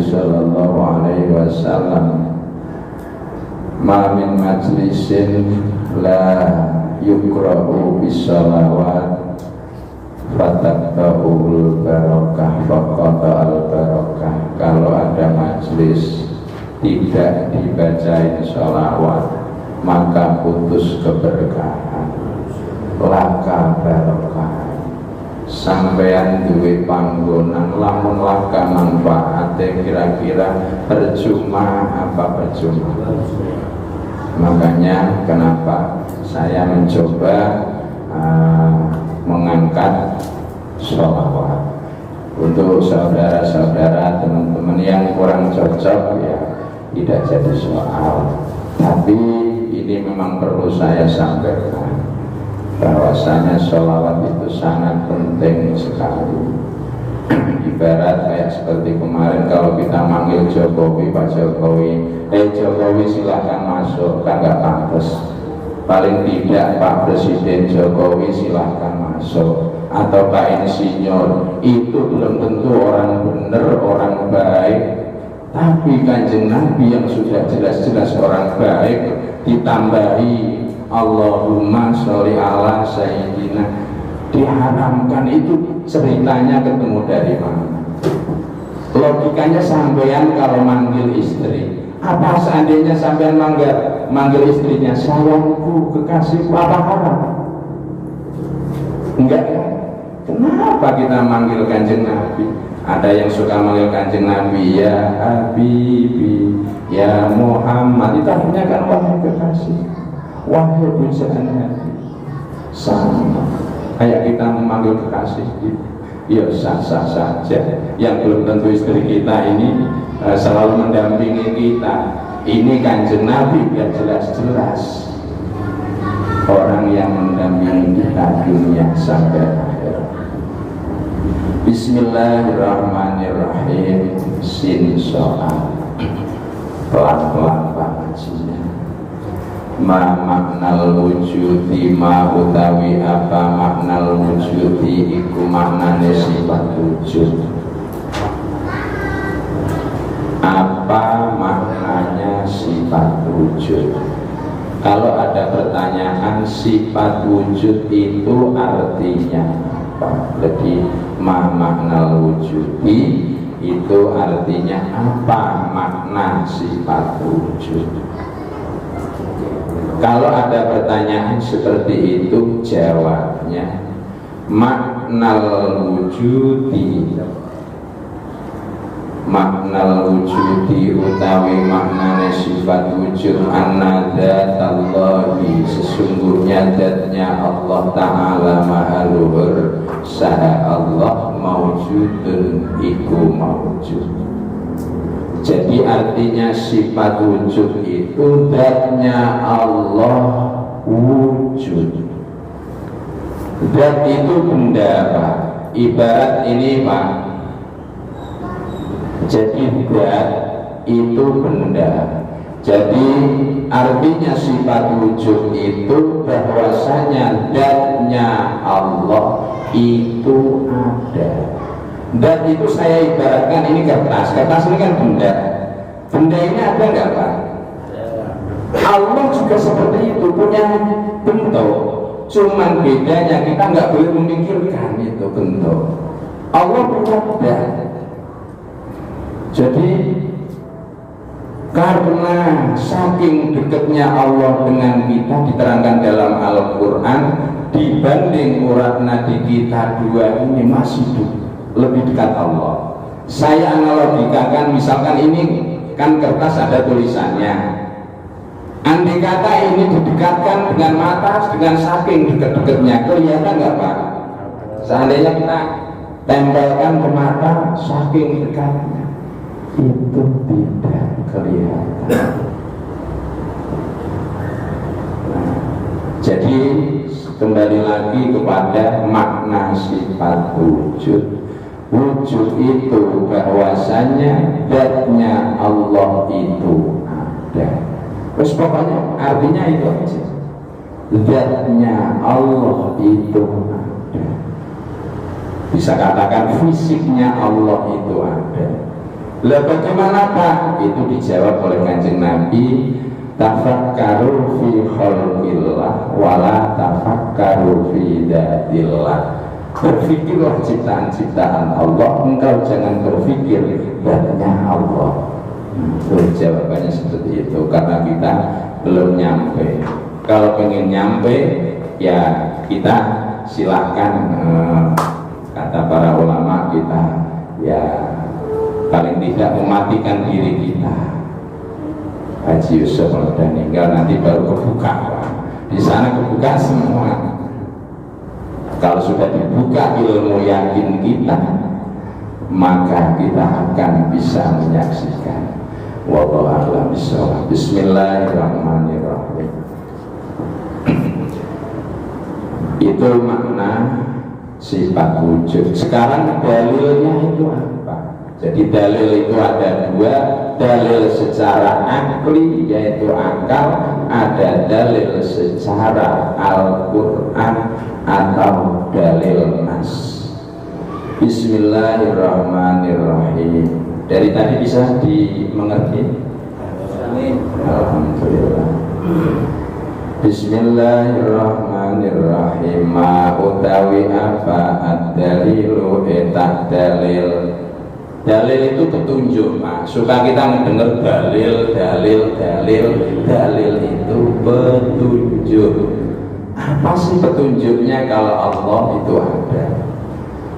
sallallahu alaihi wasallam, ma min majlisin la yukra'u bisalawat fatabta'ul barakah faqata'al barakah. Kalau ada majlis tidak dibacain sholawat maka putus keberkahan, laka barokah. Sampeyan duwe panggonan lamun laka manfaate kira-kira percuma apa percuma. Makanya kenapa saya mencoba mengangkat sholawat untuk saudara-saudara, teman-teman yang kurang cocok ya tidak jadi soal. Tapi ini memang perlu saya sampaikan bahwasanya sholawat itu sangat penting sekali. Ibarat kayak seperti kemarin kalau kita manggil Jokowi, Pak Jokowi, Jokowi silahkan masuk, kan nggak pantas. Paling tidak Pak Presiden Jokowi silahkan masuk, atau Pak Insinyur, itu belum tentu orang benar, orang baik. Tapi Kanjeng Nabi yang sudah jelas-jelas orang baik ditambahi Allahumma sholli ala sayyidina, diharamkan. Itu ceritanya ketemu dari mana? Logikanya sampean kalau manggil istri, apa seandainya sampean manggil istrinya sayangku, kekasihku, apa haram? Enggak kan? Kenapa kita manggil Kanjeng Nabi? Ada yang suka manggil Kanjeng Nabi ya Habibi, ya Muhammad. Itu artinya kan wahai kekasih, wahai pujaan hati. Sama kayak kita memanggil kekasih gitu, ya sah-sah saja. Yang belum tentu istri kita ini selalu mendampingi kita. Ini Kanjeng Nabi biar jelas-jelas orang yang mendampingi kita dunia sampai akhir. Bismillahirrahmanirrahim. Sin soal pelan-pelan banget sini. Ma maknal wujudi, ma utawi apa maknal wujudi, iku maknane sifat wujud. Apa maknanya sifat wujud? Kalau ada pertanyaan sifat wujud itu artinya apa? Jadi ma maknal wujudi itu artinya apa makna sifat wujud. Kalau ada pertanyaan seperti itu, jawabnya maknal wujudi, maknal wujudi utawi maknane sifat wujud anna dzatallahi, sesungguhnya zatnya Allah Ta'ala maha luhur, saha Allah maujudun iku maujud. Jadi artinya sifat wujud itu zatnya Allah wujud. Zat itu benda Pak, ibarat ini Pak. Jadi zat itu benda. Jadi artinya sifat wujud itu bahwasanya zatnya Allah itu ada. Dan itu saya ibaratkan ini kertas. Kertas ini kan benda. Benda ini ada nggak Pak? Allah juga seperti itu, punya bentuk. Cuman bedanya kita nggak boleh memikirkan itu bentuk. Allah punya benda. Jadi karena saking dekatnya Allah dengan kita, diterangkan dalam Al-Quran, dibanding urat nadi kita dua ini masih lebih dekat Allah. Saya analogikakan, misalkan ini kan kertas ada tulisannya. Andai kata ini didekatkan dengan mata, dengan saking dekat-dekatnya, kelihatan nggak Pak? Seandainya kita tempelkan ke mata, saking dekatnya, itu tidak kelihatan. Jadi kembali lagi kepada makna sifat wujud. Wujud itu bahwasanya zatnya Allah itu ada. Terus pokoknya artinya itu aja. Zatnya Allah itu ada. Bisa katakan fisiknya Allah itu ada. Lah bagaimana Pak? Itu dijawab oleh Kanjeng Nabi, tafakkaru fi khalqillah wala tafakkaru fi dzatillah. Berpikirlah ciptaan-ciptaan Allah, engkau jangan berpikir zatnya Allah. Itu jawabannya seperti itu, karena kita belum nyampe. Kalau pengen nyampe, ya kita silahkan, kata para ulama kita, ya paling tidak mematikan diri kita. Haji Yusuf kalau sudah meninggal nanti baru kebuka, di sana kebuka semua. Kalau sudah dibuka ilmu yakin kita, maka kita akan bisa menyaksikan. Wallahu a'lam bishawab. Bismillahirrahmanirrahim. Itu makna sifat wujud. Sekarang dalilnya itu apa? Jadi dalil itu ada dua, dalil secara akli yaitu akal, ada dalil secara Al-Quran atau dalil nas. Bismillahirrahmanirrahim. Dari tadi bisa dimengerti? Alhamdulillah. Bismillahirrahmanirrahim. Ma utawi apa ad-dalilu etah dalil. Dalil itu petunjuk, Pak. Suka kita mendengar dalil itu petunjuk. Apa sih petunjuknya kalau Allah itu ada?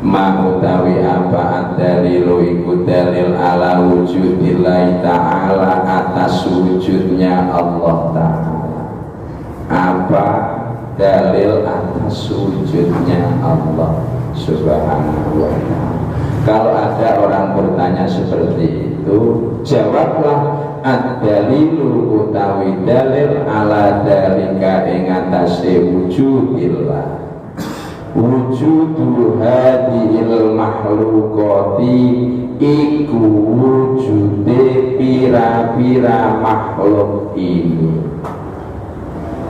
Ma utawi apa ad-dalilu iku dalil ala wujudillahi ta'ala, atas wujudnya Allah Ta'ala. Apa dalil atas wujudnya Allah Subhanahu wa ta'ala? Kalau ada orang bertanya seperti itu, jawablah ad-dalilu utawi dalil ala dalika ing atase wujudillah. Wujudu hadhil makhlukati iku wujude pira-pira makhluk ini.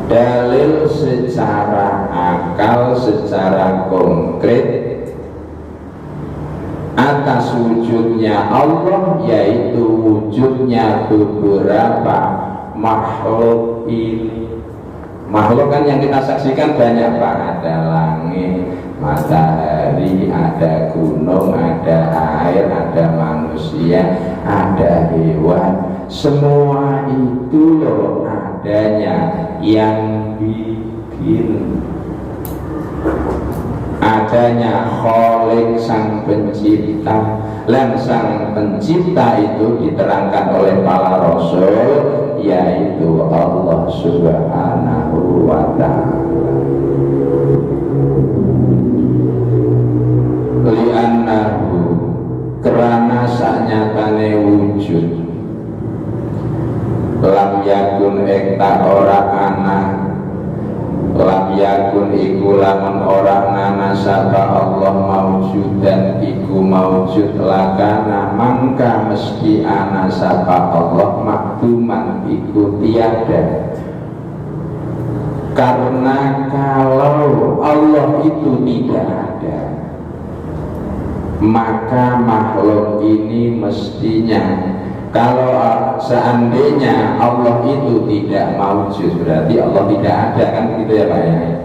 Dalil secara akal, secara konkret atas wujudnya Allah, yaitu wujudnya beberapa makhluk ini. Makhluk kan yang kita saksikan banyak Pak, ada langit, matahari, ada gunung, ada air, ada manusia, ada hewan. Semua itu loh adanya yang bikin, adanya Khalik sang pencipta. Dan sang pencipta itu diterangkan oleh para rasul, yaitu Allah Subhanahu wa ta'ala. Li'annahu, kerana saknyatane wujud, lam yakun ekta ora anak, lam yakun iku lamun orang nana sapa Allah mawjudan iku mawjud lakana mangka meski ana sapa Allah makduman iku tiada. Karena kalau Allah itu tidak ada, maka makhluk ini mestinya, kalau seandainya Allah itu tidak maujud, berarti Allah tidak ada, kan begitu ya Pak ya?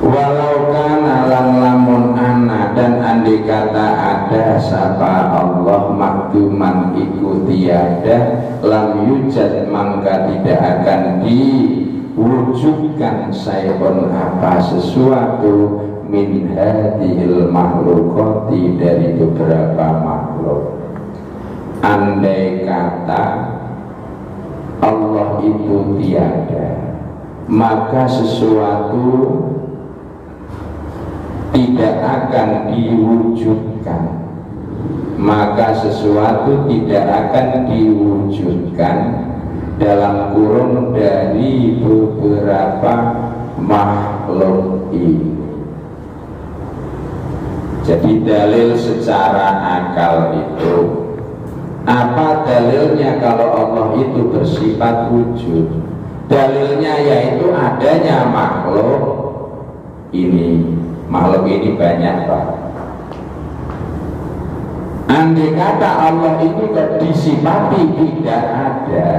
Walau kana lan lamun ana, dan andai kata ada sapa Allah makduman iku tiada, lam yujad mangka tidak akan diwujudkan sayun apa sesuatu min hadhil makhlukati, dari beberapa makhluk. Andai kata Allah itu tiada, maka sesuatu tidak akan diwujudkan, maka sesuatu tidak akan diwujudkan dalam kurung dari beberapa makhluk ini. Jadi dalil secara akal itu, apa dalilnya kalau Allah itu bersifat wujud? Dalilnya yaitu adanya makhluk ini. Makhluk ini banyak Pak. Andai kata Allah ini kok disifati tidak ada,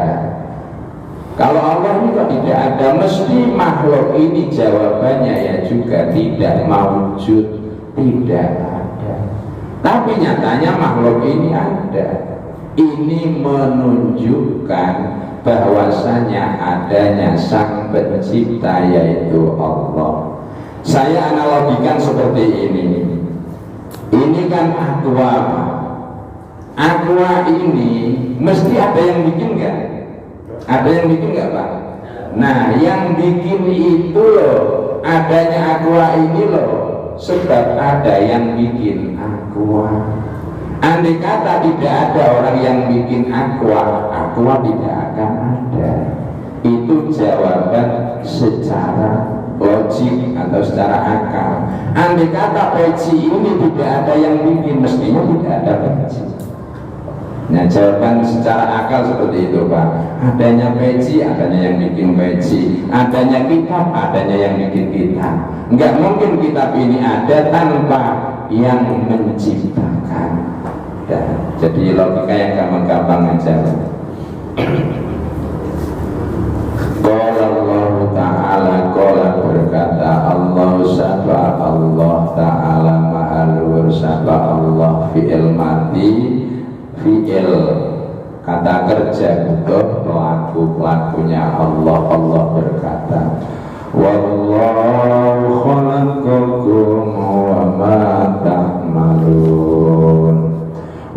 kalau Allah ini kok tidak ada, mesti makhluk ini jawabannya ya juga tidak mawujud, tidak ada. Tapi nyatanya makhluk ini ada. Ini menunjukkan bahwasanya adanya sang pencipta yaitu Allah. Saya analogikan seperti ini. Ini kan aqua. Aqua ini mesti ada yang bikin nggak? Ada yang bikin nggak Pak? Nah, yang bikin itu loh, adanya aqua ini loh, sebab ada yang bikin aqua. Andai kata tidak ada orang yang bikin aqua, aqua tidak akan ada. Itu jawaban secara logik atau secara akal. Andai kata peci ini tidak ada yang bikin, mestinya tidak ada peci. Nah, jawaban secara akal seperti itu Pak. Adanya peci, adanya yang bikin peci. Adanya kitab, adanya yang bikin kitab. Enggak mungkin kitab ini ada tanpa yang menciptakan. Ya, jadi logika yang gampang-gampang aja. Qala Allah Ta'ala, qala berkata Allah sapa Allah Ta'ala mahalur sapa Allah fi'il mati, fi'il kata kerja untuk pelakunya Allah. Allah berkata wallahu khalaqakum wa ma ta'malun.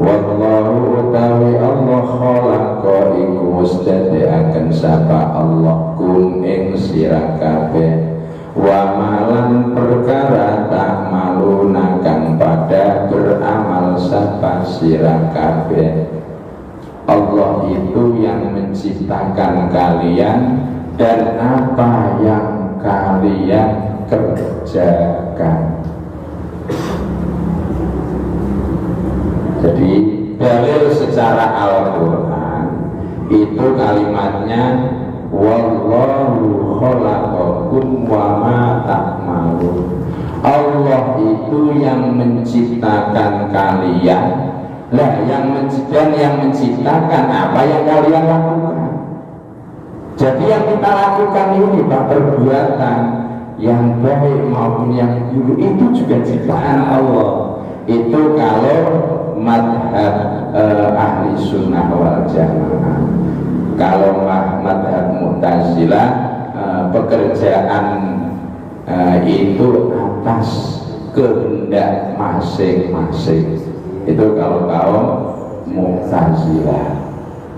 Wallahu utawi Allah khalaqa iku mustada'akan sapa Allah kum ing sira kabeh wa malan perkara tak maluna kang pada beramal sapa sira kabeh. Allah itu yang menciptakan kalian dan apa yang kalian kerjakan. Jadi dalil secara Al-Quran itu kalimatnya wallahu khalaqakum wa ma ta'malun. Allah itu yang menciptakan kalian. Lah yang menciptakan apa yang kalian lakukan. Jadi yang kita lakukan ini Pak, perbuatan yang baik maupun yang buruk itu juga ciptaan Allah. Itu kalau madhab ahli sunnah wal jamaah. Kalau madhab mu'tazilah pekerjaan itu atas kehendak masing-masing. Itu kalau kaum mu'tazilah.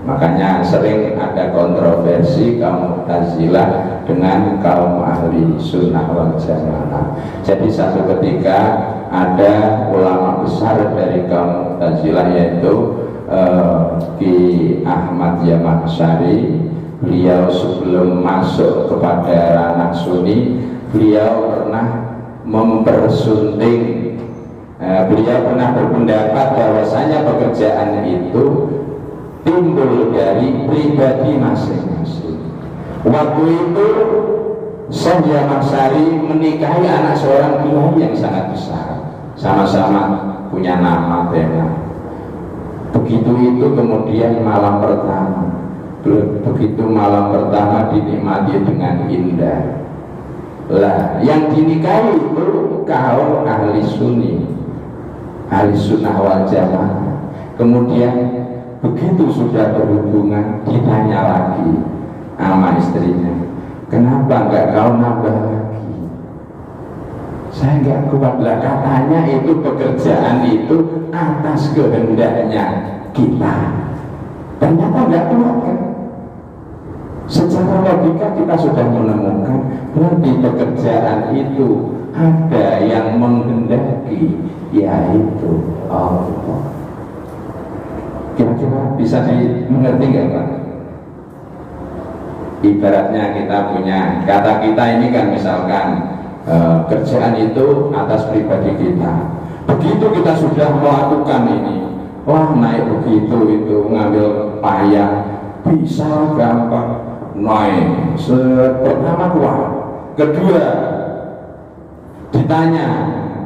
Makanya sering ada kontroversi kaum mu'tazilah dengan kaum ahli sunnah wal jamaah. Jadi satu ketika ada ulama besar dari kaum mu'tazilah yaitu Ki Ahmad Yamaksari. Beliau sebelum masuk kepada ranah sunni, beliau pernah mempersunting, beliau pernah berpendapat bahwasanya pekerjaan itu timbul dari pribadi masing-masing. Waktu itu Syekh Yamaksari menikahi anak seorang kiai yang sangat besar, sama-sama punya nama tema. Begitu itu kemudian malam pertama, begitu malam pertama dinikmati dengan indah. Lah yang dinikahi itu kaum ahli sunni, ahli sunnah wal jamaah. Kemudian begitu sudah berhubungan, ditanya lagi sama istrinya, kenapa enggak kau nambah lagi? Saya enggak kuat. Lah katanya itu pekerjaan itu atas kehendaknya kita. Ternyata enggak kuat kan? Secara logika kita sudah menemukan berarti pekerjaan itu ada yang menghendaki, yaitu Allah. Kira-kira bisa dimengerti nggak Pak? Ibaratnya kita punya, kata kita ini kan misalkan kerjaan itu atas pribadi kita. Begitu kita sudah melakukan ini, wah naik begitu itu ngambil payah, bisa gampang naik. Pertama kuat, kedua ditanya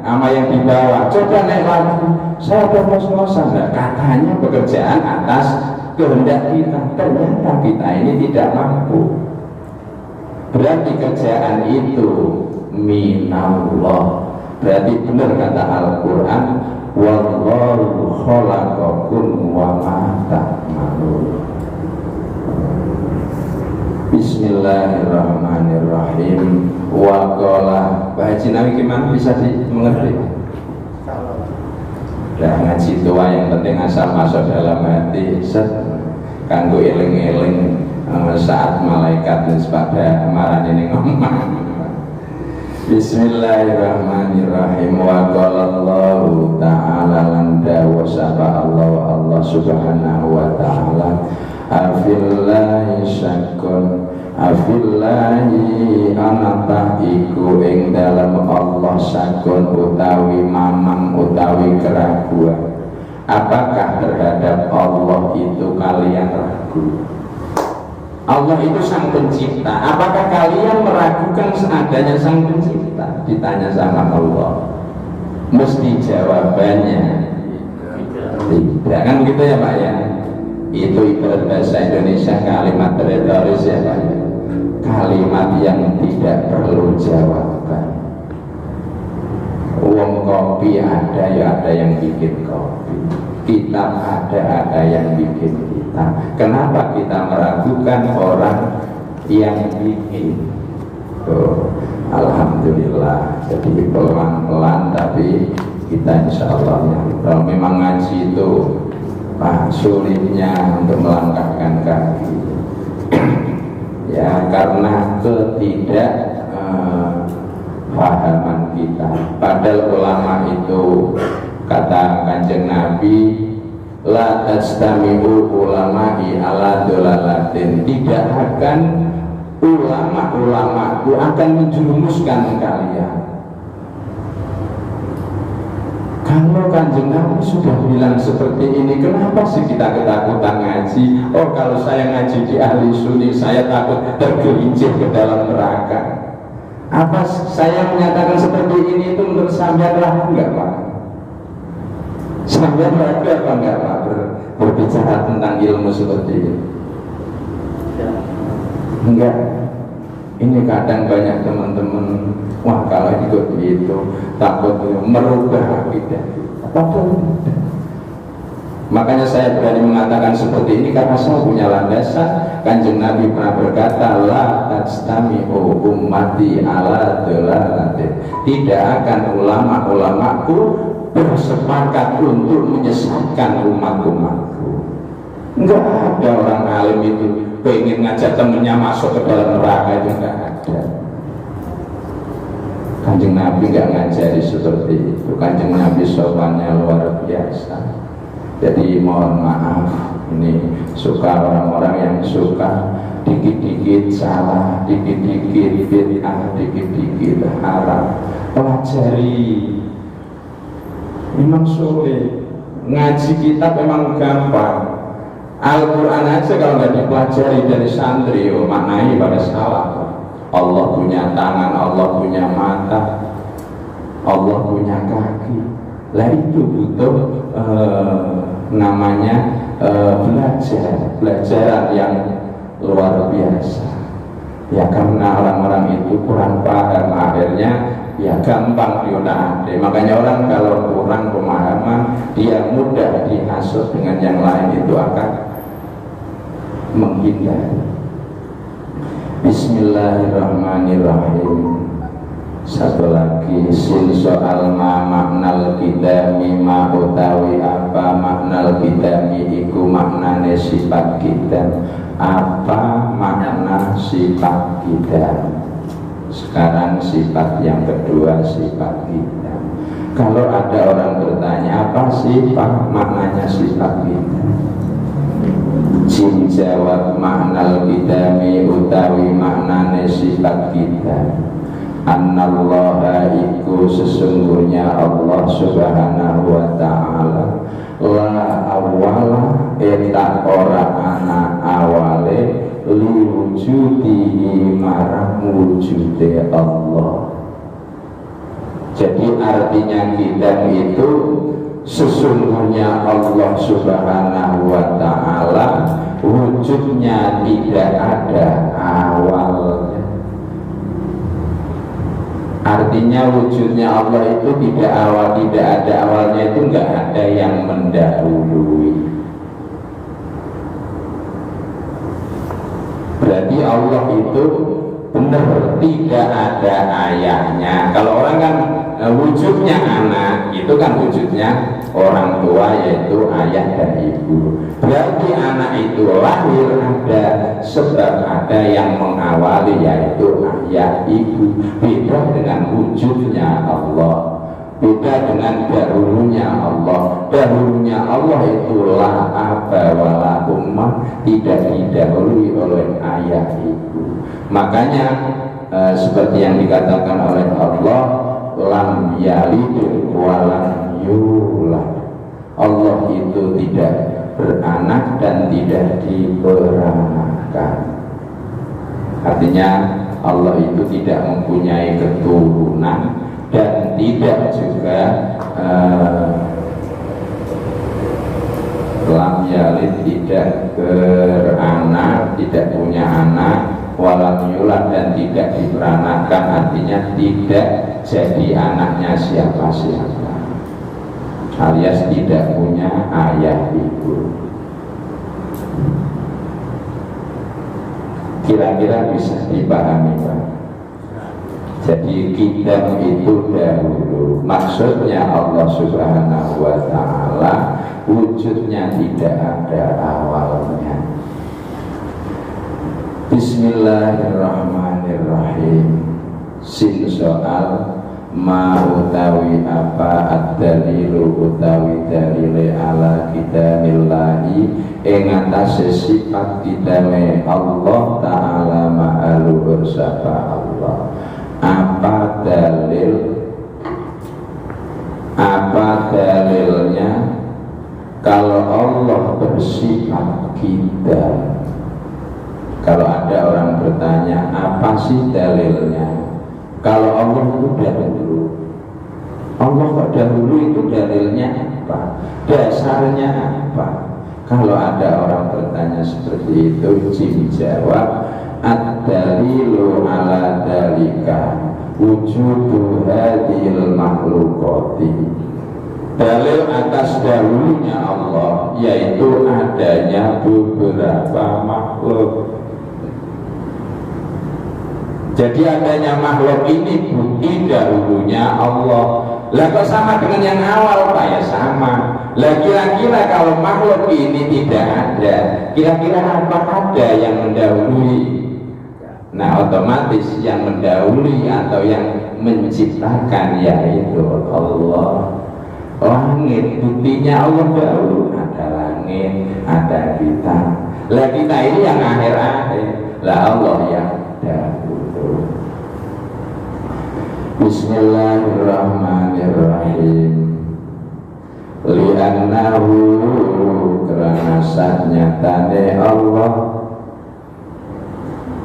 sama yang di bawah. Coba naik lagi, saya ngos-ngosan. Nah, katanya pekerjaan atas kehendak kita, ternyata kita ini tidak mampu. Berarti kerjaan itu minallah. Berarti benar kata Al-Quran, wallahu khalaqakum wa ma ta'malun. Bismillahirrahmanirrahim. Wa qala, Pak Haji Nawi gimana bisa dimengerti? Nah, ngaji tua yang penting asal masuk dalam hati, set kanggo eling-eling saat malaikat pada marah ini ngomong. Bismillahirrahmanirrahim. Wa qala Allahu ta'ala lan dawa sapa Allah subhanahu wa ta'ala, afillahi syakun, afillahi anatah iku ing dalam Allah syakun utawi mamang utawi keraguan. Apakah terhadap Allah itu kalian ragu? Allah itu sang pencipta. Apakah kalian meragukan seadanya sang pencipta? Ditanya sama Allah, mesti jawabannya tidak. Kan begitu ya Pak ya? Itu ibarat bahasa Indonesia kalimat retoris ya Pak ya? Kalimat yang tidak perlu jawaban. Uang kopi ada ya ada yang bikin kopi, kitab ada yang bikin kitab. Kenapa kita meragukan orang yang bikin? Alhamdulillah, jadi pelan-pelan tapi kita insya Allah kalau memang ngaji itu sulitnya untuk melangkahkan kaki ya karena ketidakpahaman kita. Padahal ulama itu kata Kanjeng Nabi, la tajtami'u ulama'i ala dolalatin, tidak akan ulama-ulamaku akan menjerumuskan kalian. Kalau Kanjeng Nabi sudah bilang seperti ini, kenapa sih kita ketakutan ngaji? Oh, kalau saya ngaji di ahli sunni, saya takut tergelincir ke dalam neraka. Apa saya menyatakan seperti ini itu menurut sampean ragu enggak Pak? Sampean ragu apa enggak Pak berbicara tentang ilmu seperti ini? Enggak. Ini kadang banyak teman-teman, wah kalau ikut itu takut merubah akidah. Makanya saya berani mengatakan seperti ini karena saya punya landasan. Kanjeng Nabi pernah berkata, la tajtami'u ummati ala dolalatin, tidak akan ulama-ulamaku bersepakat untuk menyesatkan umat-umatku. Enggak ada orang alim itu pengen ngajak temennya masuk ke dalam neraka, itu enggak ada. Kanjeng Nabi enggak ngajari seperti itu. Kanjeng Nabi sopannya luar biasa. Jadi mohon maaf, ini suka orang-orang yang suka dikit-dikit salah, dikit-dikit bid'ah, dikit-dikit haram. Pelajari, memang sulit. Ngaji kitab memang gampang. Al-Quran aja kalau nggak dipelajari dari santri, maknanya pada salah. Allah punya tangan, Allah punya mata, Allah punya kaki. Lah itu butuh namanya belajaran yang luar biasa. Ya karena orang-orang itu kurang paham, akhirnya ya gampang diolah-adik. Makanya orang kalau kurang pemahaman, dia mudah dihasut dengan yang lain, itu akan menghindar. Bismillahirrahmanirrahim. Satu lagi, sin soal maknal kidami ma utawi apa maknal kidami iku maknane sifat kita. Apa makna sifat kita? Sekarang sifat yang kedua, sifat kita. Kalau ada orang bertanya apa sifat maknanya sifat kita, jin jawab maknal kidami utawi maknane sifat kita. Annallaha iku sesungguhnya Allah subhanahu wa ta'ala la awala eta ora ana awale liwujudihi marang wujude Allah. Jadi artinya kita itu sesungguhnya Allah Subhanahu wa ta'ala wujudnya tidak ada awalnya. Artinya wujudnya Allah itu tidak ada awalnya, itu enggak ada yang mendahului. Berarti Allah itu benar tidak ada ayahnya. Kalau orang kan wujudnya anak, itu kan wujudnya orang tua, yaitu ayah dan ibu. Berarti anak itu lahir ada sebab ada yang mengawali, yaitu ayah ibu. Beda dengan wujudnya Allah, beda dengan dahulunya Allah. Dahulunya Allah itulah aba wala ummah, tidak didahului oleh ayah ibu. Makanya seperti yang dikatakan oleh Allah, lam yalid wa lam yulad. Allah itu tidak beranak dan tidak diberanakan. Artinya Allah itu tidak mempunyai keturunan dan tidak juga lam yalid, tidak beranak, tidak punya anak, walam yulad dan tidak diberanakan, artinya tidak jadi anaknya siapa-siapa, alias tidak punya ayah ibu. Kira-kira bisa dipahami, Pak? Jadi kita itu dahulu, maksudnya Allah Subhanahu wa ta'ala wujudnya tidak ada awalnya. Bismillahirrahmanirrahim. Sin soal ma utawi apa ad-dalilu utawi dalile ala kitabillahi ing atase sifat kitane Allah taala ma'aluhur sapa Allah. Apa dalilnya kalau Allah bersifat kita? Kalau ada orang bertanya, apa sih dalilnya? Kalau Allah itu dahulu, Allah kok dahulu, itu dalilnya apa? Dasarnya apa? Kalau ada orang bertanya seperti itu, Jim jawab, ad-dalilu ala dalika wujudu hadhil makhlukati. Dalil atas dahulunya Allah yaitu adanya beberapa makhluk. Jadi adanya makhluk ini bukti dahulunya Allah. Lah kok sama dengan yang awal, Pak? Ya sama. Lah kira-kira kalau makhluk ini tidak ada, kira-kira apa ada yang mendahului? Nah, otomatis yang mendahului atau yang menciptakan yaitu Allah. Langit, buktinya Allah dahulu, ada langit, ada kita. Lah kita ini yang akhir-akhir, lah Allah yang dahulu. Bismillahirrahmanirrahim. Li'annahu karena saatnya tane Allah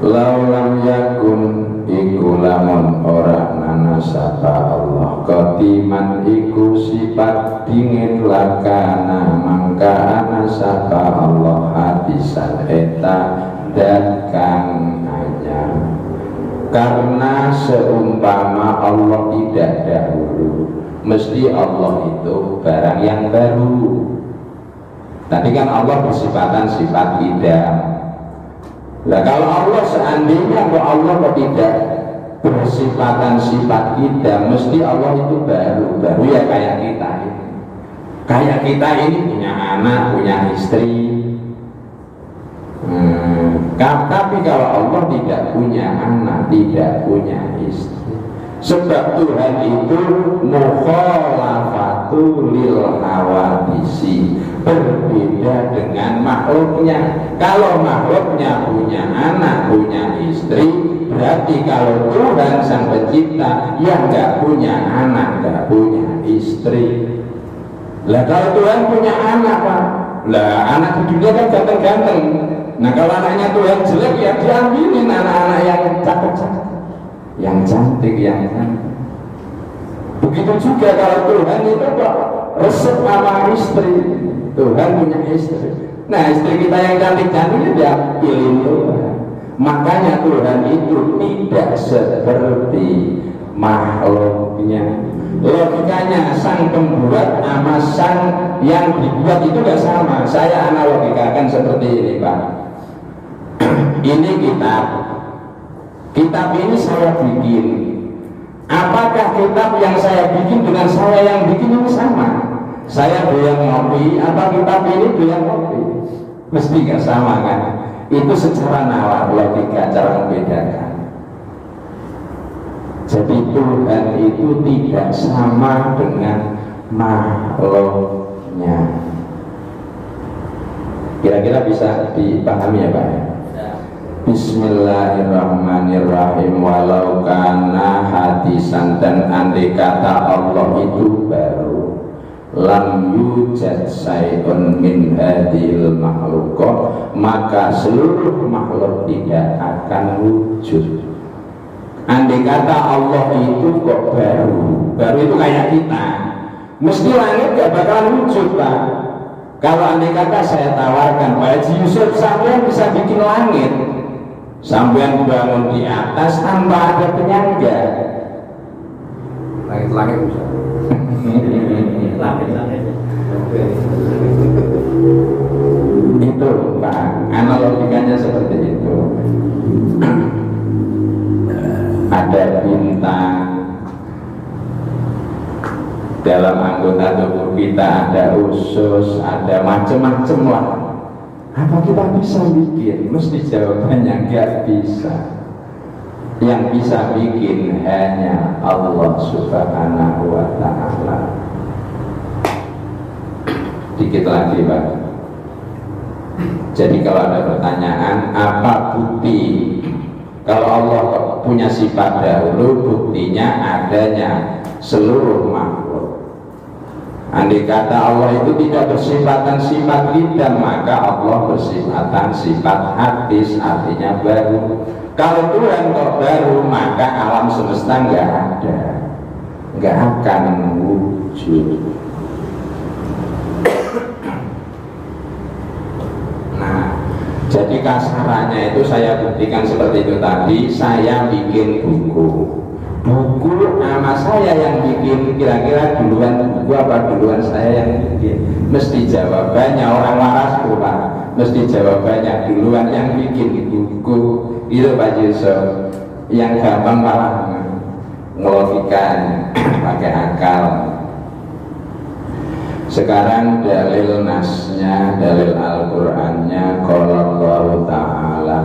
laulam yakun iku lamun ora nana sapa Allah qadiman iku sifat dingin lakana mangka ana sapa Allah hadisan eta dan kang anyar. Karena seumpama Allah tidak dahulu, mesti Allah itu barang yang baru. Tadi kan Allah bersifatan sifat tidak. Nah kalau Allah seandainya Allah tidak bersifatan sifat kita, mesti Allah itu baru ya kayak kita ini. Kayak kita ini punya anak, punya istri. Tapi kalau Allah tidak punya anak, tidak punya istri, sebab Tuhan itu mukhalafatu lil hawadisi, berbeda dengan makhluknya. Kalau makhluknya punya anak, punya istri, berarti kalau Tuhan sang pencipta yang nggak punya anak, nggak punya istri. Lah kalau Tuhan punya anak, Pak, lah anak di dunia kan ganteng-ganteng. Nah kalau anaknya Tuhan jelek, ya diambilin anak-anak yang cakep-cakep, yang cantik, yang cantik. Begitu juga kalau Tuhan itu kok resep sama istri. Tuhan punya istri. Nah, istri kita yang cantik-cantik dia pilih Tuhan. Makanya Tuhan itu tidak seperti makhluknya. Logikanya sang pembuat sama sang yang dibuat itu gak sama. Saya analogikakan seperti ini, Pak. Ini kitab ini saya bikin. Apakah kitab yang saya bikin dengan saya yang bikin ini sama? Saya doyan ngopi, apa kitab ini doyan ngopi? Mesti gak sama kan? Itu secara nalar logika cara membedakan. Jadi Tuhan itu tidak sama dengan makhluknya. Kira-kira bisa dipahami ya Pak? Bismillahirrahmanirrahim. Walau kana hadisan, dan andai kata Allah itu baru, lam yujad syai'un min hadhil makhluqah, maka seluruh makhluk tidak akan wujud. Andai kata Allah itu kok baru itu kayak kita, mesti langit gak bakalan wujud Pak. Kalau andai kata saya tawarkan Pak Haji Yusuf, sampean bisa bikin langit, sampean bangun di atas tanpa ada penyangga. Langit-langit bisa. Langit-langit. Itu Pak, analogikanya seperti itu. Ada bintang dalam anggota tubuh kita, ada usus, ada macam-macam lah. Apa kita bisa bikin? Mesti jawabannya nggak bisa. Yang bisa bikin hanya Allah Subhanahu wa Ta'ala. Dikit lagi Pak. Jadi kalau ada pertanyaan, apa bukti kalau Allah punya sifat dahulu, buktinya adanya seluruh makhluk. Andai kata Allah itu tidak bersifatan sifat lidah, maka Allah bersifatan sifat hadis, artinya baru. Kalau Tuhan kok baru, maka alam semesta nggak ada, nggak akan wujud. Jadi kasarannya itu saya buktikan seperti itu tadi. Saya bikin buku nama saya yang bikin. Kira-kira duluan buku apa duluan saya yang bikin? Mesti jawabannya orang waras Pak. Mesti jawabannya duluan yang bikin buku. Itu Pak Yusuf. Yang gampang malah ngelogikan pakai akal. Sekarang dalil nasnya, dalil Al-Qur'annya, qala Allah Ta'ala,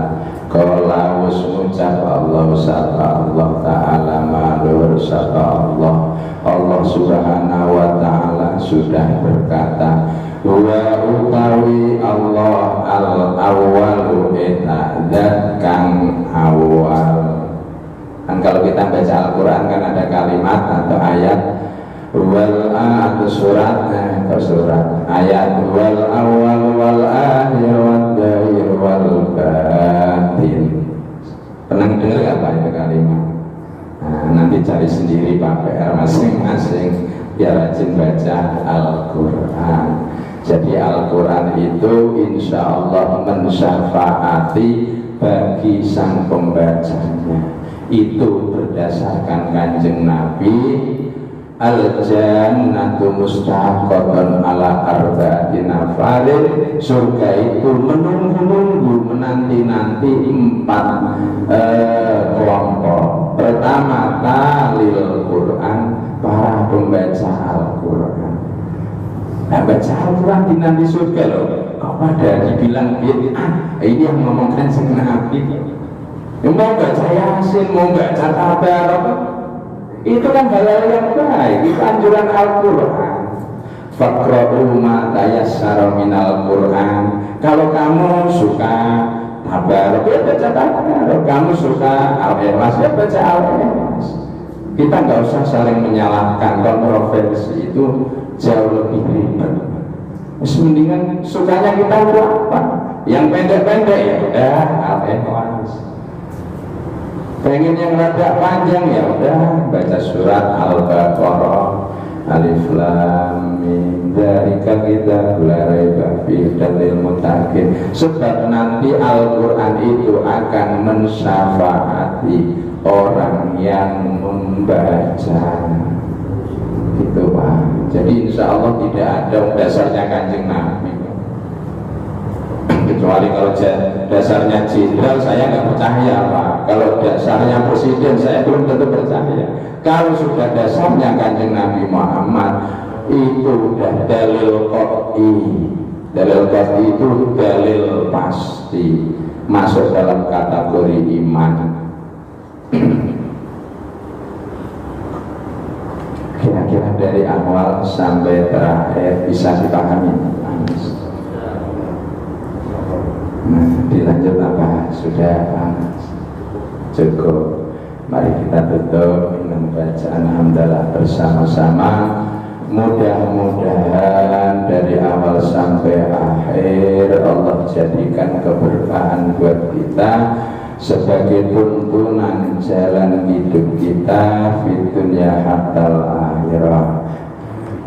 qala ucap Allah sapa Allah Ta'ala, malur sapa Allah Subhanahu wa Ta'ala sudah berkata, wa utawi Allah al-awwalu eta zat kang awal. Kan kalau kita baca Al-Qur'an kan ada kalimat atau ayat wal atau surat ayat wal awal wal akhir wal dair wal batin. Pernah dengar gak Pak itu kalimat? Nah, nanti cari sendiri Pak PR masing-masing biar rajin baca Al-Quran. Jadi Al-Quran itu insya Allah mensyafaati bagi sang pembacanya. Itu berdasarkan Kanjeng Nabi, al-jannatu mustaqatun ala arba'ati nafarin. Surga itu menunggu-nunggu, menanti-nanti 4 kelompok. Pertama, talil Quran, para pembaca Al-Quran. Nah, baca Al-Quran di nanti surga loh. Kok pada dibilang bid'ah? Ini yang ngomong Kanjeng Nabi. Mau baca Yasin, mau baca Tabarok, itu kan hal-hal yang baik. Itu anjuran Al-Quran. Faqra'u ma tayassara minal Quran. Kalau kamu suka Tabarok, ya baca Tabarok. Kamu suka Al-Ikhlas, ya baca Al-Ikhlas. Kita nggak usah saling menyalahkan. Kontroversi itu jauh lebih ribet. Mendingan sukanya kita itu apa? Yang pendek-pendek ya udah Al-Ikhlas. Pengen yang rada panjang, ya udah baca surat Al-Baqarah, Alif Lam Mim, dzalika kitabul la raiba fihi hudal lil muttaqin. Sebab nanti Al-Qur'an itu akan mensyafaati orang yang membaca. Itu Pak. Jadi insya Allah tidak ada dasarnya Kanjeng Nabi, kecuali kalau dasarnya jenderal saya nggak percaya Pak. Kalau dasarnya presiden saya belum tentu percaya. Kalau sudah dasarnya Kanjeng Nabi Muhammad, itu udah dalil qat'i. Dalil qat'i itu dalil pasti masuk dalam kategori iman. Kira-kira dari awal sampai terakhir bisa dipahami? Nah, dilanjut apa? Sudah cukup. Mari kita tutup dengan bacaan hamdalah bersama-sama. Mudah-mudahan dari awal sampai akhir Allah jadikan keberkahan buat kita sebagai tuntunan jalan hidup kita di dunia hatta akhirah.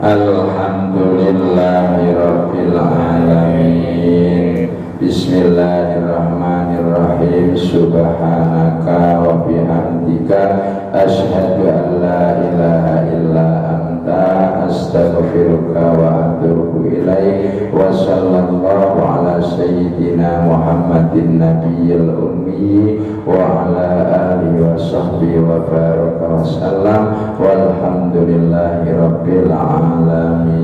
Alhamdulillahirabbil alamin. Bismillahirrahmanirrahim. Subhanaka wa bihamdika asyhadu an la ilaha illa anta astaghfiruka wa atubu ilaik. Wa sallallahu ala sayyidina Muhammadin nabiyil ummi wa ala alihi wa sahbihi wa baraka wa sallam. Walhamdulillahi rabbil alamin.